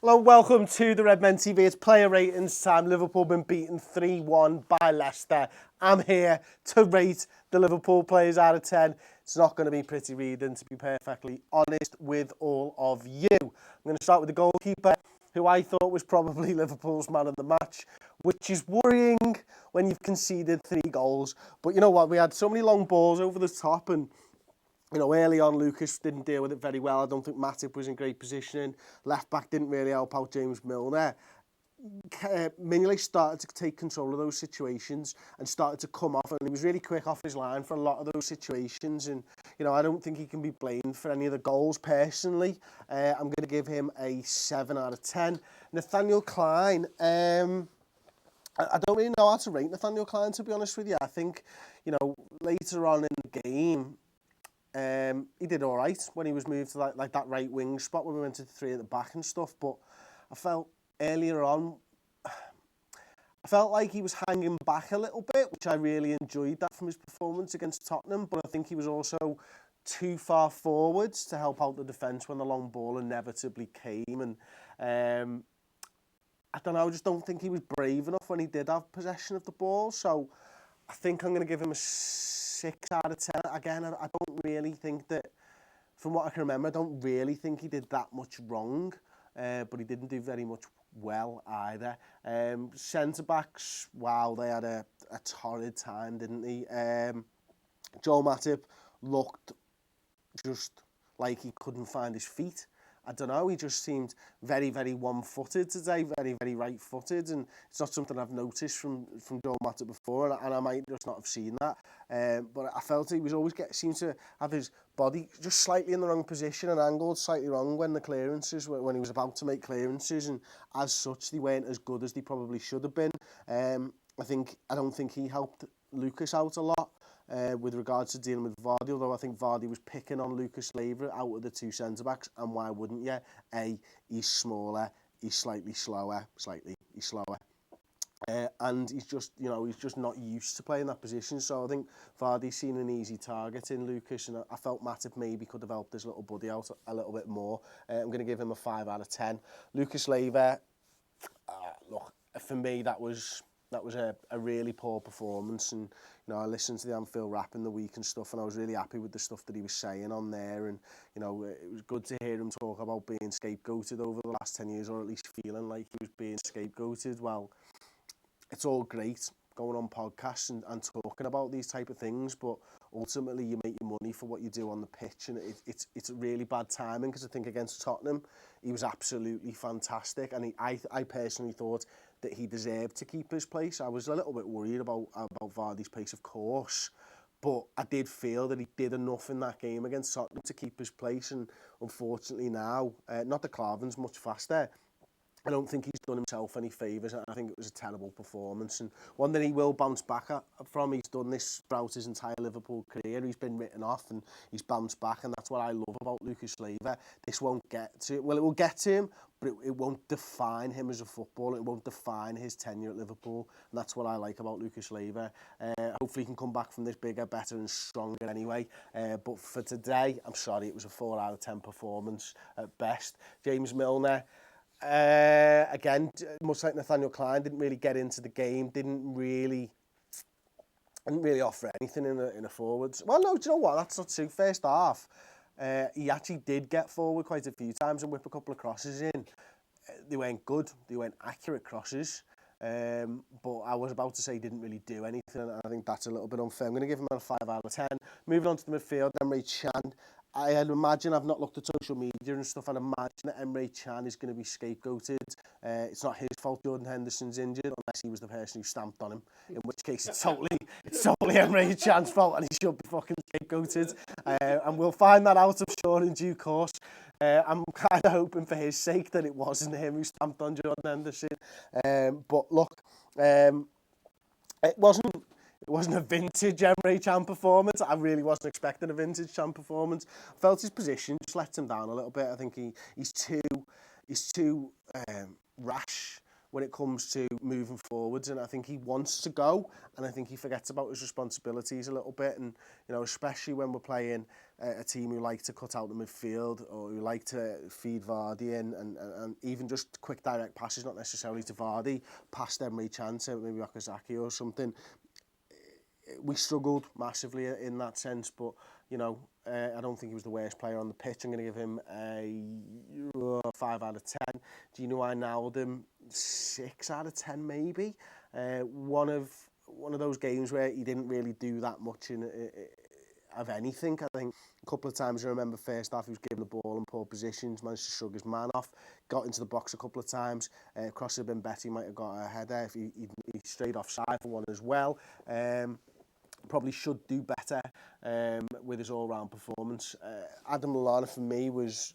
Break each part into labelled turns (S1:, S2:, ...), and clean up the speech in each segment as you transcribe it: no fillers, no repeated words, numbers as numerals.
S1: Hello, welcome to the Redmen TV. It's player ratings time. Liverpool been beaten 3-1 by Leicester. I'm here to rate the Liverpool players out of 10. It's not going to be pretty reading, to be perfectly honest with all of you. I'm going to start with the goalkeeper, who I thought was probably Liverpool's man of the match, which is worrying when you've conceded 3 goals. But you know what? We had so many long balls over the top, and you know, early on, Lucas didn't deal with it very well. I don't think Matip was in great positioning. Left back didn't really help out James Milner. Mignolet started to take control of those situations and started to come off, and he was really quick off his line for a lot of those situations. And you know, I don't think he can be blamed for any of the goals personally. I'm going to give him a 7 out of 10. Nathaniel Klein. I don't really know how to rate Nathaniel Klein, to be honest with you. I think, you know, later on in the game, he did all right when he was moved to like that right wing spot when we went to 3 at the back and stuff. But I felt earlier on, I felt like he was hanging back a little bit, which I really enjoyed that from his performance against Tottenham. But I think he was also too far forwards to help out the defence when the long ball inevitably came. And I don't know, I just don't think he was brave enough when he did have possession of the ball. So I think I'm going to give him a 6 out of 10. Again, I don't really think that, from what I can remember, I don't really think he did that much wrong, but he didn't do very much well either. Centre-backs, wow, they had a torrid time, didn't they? Joel Matip looked just like he couldn't find his feet. I don't know, he just seemed very, very one-footed today, very, very right-footed, and it's not something I've noticed from Joel Matip before, and I might just not have seen that. But I felt he was always seemed to have his body just slightly in the wrong position and angled slightly wrong when the clearances, when he was about to make clearances, and as such, they weren't as good as they probably should have been. I don't think he helped Lucas out a lot. With regards to dealing with Vardy, although I think Vardy was picking on Lucas Leiva out of the 2 centre-backs, and why wouldn't you? He's smaller, he's slightly slower, and he's just, you know, he's just not used to playing that position, so I think Vardy's seen an easy target in Lucas, and I felt Matip maybe could have helped his little buddy out a little bit more. I'm going to give him a 5 out of 10. Lucas Leiva, look, for me, that was a really poor performance, and you know, I listened to the Anfield rap in the week and stuff, and I was really happy with the stuff that he was saying on there, and you know, it was good to hear him talk about being scapegoated over the last 10 years, or at least feeling like he was being scapegoated. Well, it's all great going on podcasts and talking about these type of things, but ultimately you make your money for what you do on the pitch, and it's really bad timing, because I think against Tottenham he was absolutely fantastic, and I personally thought that he deserved to keep his place. I was a little bit worried about Vardy's pace, of course, but I did feel that he did enough in that game against Tottenham to keep his place, and unfortunately now, not that Klavan's much faster, I don't think he's done himself any favours. I think it was a terrible performance, and one that he will bounce back from. He's done this throughout his entire Liverpool career. He's been written off and he's bounced back, and that's what I love about Lucas Leiva. This won't get to, well, it will get to him, but it won't define him as a footballer. It won't define his tenure at Liverpool, and that's what I like about Lucas Leiva. Hopefully he can come back from this bigger, better and stronger anyway. But for today, I'm sorry, it was a 4 out of 10 performance at best. James Milner, again, much like Nathaniel Klein, didn't really get into the game, didn't really offer anything in a forwards. Well, no, do you know what? That's not true. First half, he actually did get forward quite a few times and whip a couple of crosses in. They weren't good. They weren't accurate crosses. But I was about to say he didn't really do anything, and I think that's a little bit unfair. I'm going to give him a 5 out of 10. Moving on to the midfield, Emre Can. I'd imagine, I've not looked at social media and stuff, I'd imagine that Emre Can is going to be scapegoated. It's not his fault Jordan Henderson's injured, unless he was the person who stamped on him, in which case it's totally Emre Can's fault, and he should be fucking scapegoated. And we'll find that out, I'm sure, in due course. I'm kind of hoping for his sake that it wasn't him who stamped on Jordan Henderson. But look, it wasn't a vintage Emre Can performance. I really wasn't expecting a vintage Can performance. I felt his position just let him down a little bit. I think he's too rash when it comes to moving forwards, and I think he wants to go, and I think he forgets about his responsibilities a little bit, and you know, especially when we're playing a team who like to cut out the midfield or who like to feed Vardy in, and even just quick direct passes, not necessarily to Vardy, past Emre Can to maybe Okazaki or something. We struggled massively in that sense, but you know, I don't think he was the worst player on the pitch. I'm going to give him a 5 out of 10. Do you know I nailed him 6 out of 10 maybe? One of those games where he didn't really do that much of anything. I think a couple of times I remember first half he was given the ball in poor positions, managed to shrug his man off, got into the box a couple of times. Cross had been better, he might have got a header if he strayed offside for one as well. Probably should do better with his all-round performance. Adam Lallana for me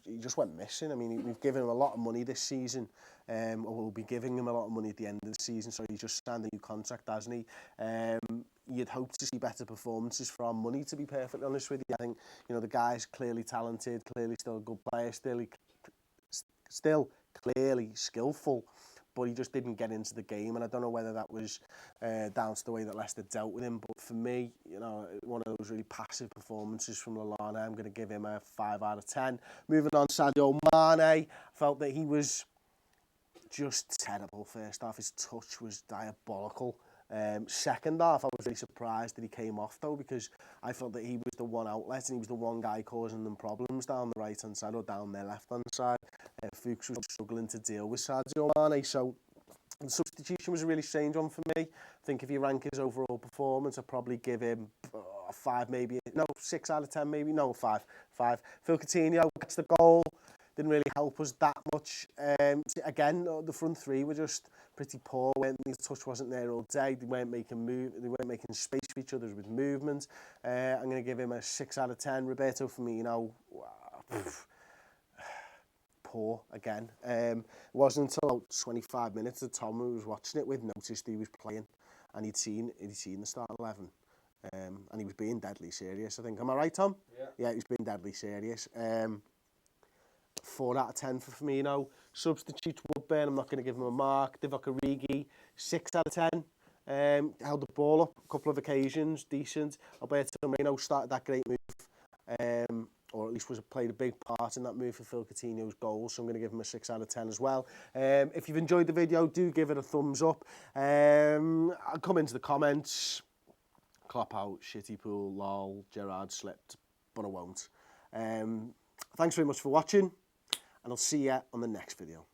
S1: he just went missing. I mean, we've given him a lot of money this season, or we'll be giving him a lot of money at the end of the season, so he's just signed a new contract, hasn't he? You'd hope to see better performances from money, to be perfectly honest with you. I think, you know, the guy's clearly talented, clearly still a good player, still clearly skillful, but he just didn't get into the game, and I don't know whether that was down to the way that Leicester dealt with him, but for me, you know, one of those really passive performances from Lallana. I'm going to give him a 5 out of 10. Moving on, Sadio Mane, felt that he was just terrible first half. His touch was diabolical. Second half, I was really surprised that he came off, though, because I felt that he was the one outlet and he was the one guy causing them problems down the right-hand side or down their left-hand side. Fuchs was struggling to deal with Sadio Mane, so the substitution was a really strange one for me. I think if you rank his overall performance, I'd probably give him a 5, maybe. No, 6 out of 10, maybe. No, 5. Phil Coutinho gets the goal. Didn't really help us that much. Again, the front three were just pretty poor. When the touch wasn't there all day, they weren't making space for each other with movement. I'm going to give him a 6 out of 10. Roberto Firmino, poor again. It wasn't until about 25 minutes that Tom, who was watching it with, noticed he was playing, and he'd seen the start 11. And he was being deadly serious, I think. Am I right, Tom? Yeah, he was being deadly serious. 4 out of 10 for Firmino. Substitutes Woodburn, I'm not going to give him a mark. Divock Origi, 6 out of 10. Held the ball up a couple of occasions, decent. Alberto Moreno started that great move, or at least played a big part in that move for Phil Coutinho's goal, so I'm going to give him a 6 out of 10 as well. If you've enjoyed the video, do give it a thumbs up. I'll come into the comments. Klopp out, shitty pool, lol, Gerrard slipped, but I won't. Thanks very much for watching, and I'll see you on the next video.